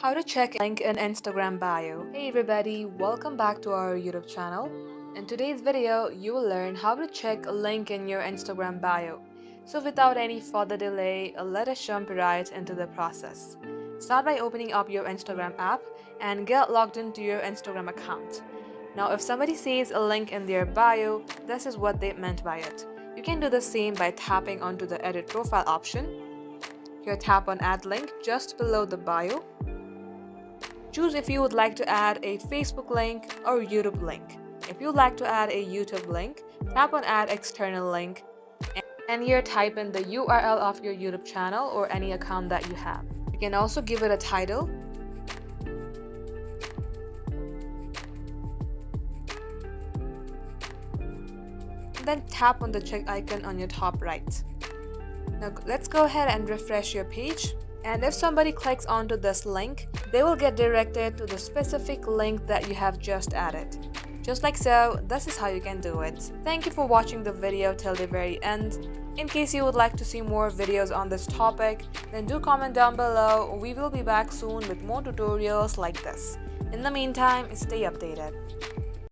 How to check link in Instagram bio. Hey everybody, welcome back to our YouTube channel. In today's video, you will learn how to check a link in your Instagram bio. So without any further delay, let us jump right into the process. Start by opening up your Instagram app and get logged into your Instagram account. Now if somebody sees a link in their bio, this is what they meant by it. You can do the same by tapping onto the edit profile option. Here tap on add link just below the bio. Choose if you would like to add a Facebook link or YouTube link. If you would like to add a YouTube link, tap on add external link and here type in the URL of your YouTube channel or any account that you have. You can also give it a title. Then tap on the check icon on your top right. Now let's go ahead and refresh your page. And if somebody clicks onto this link, they will get directed to the specific link that you have just added. Just like so, this is how you can do it. Thank you for watching the video till the very end. In case you would like to see more videos on this topic, then do comment down below. We will be back soon with more tutorials like this. In the meantime, stay updated.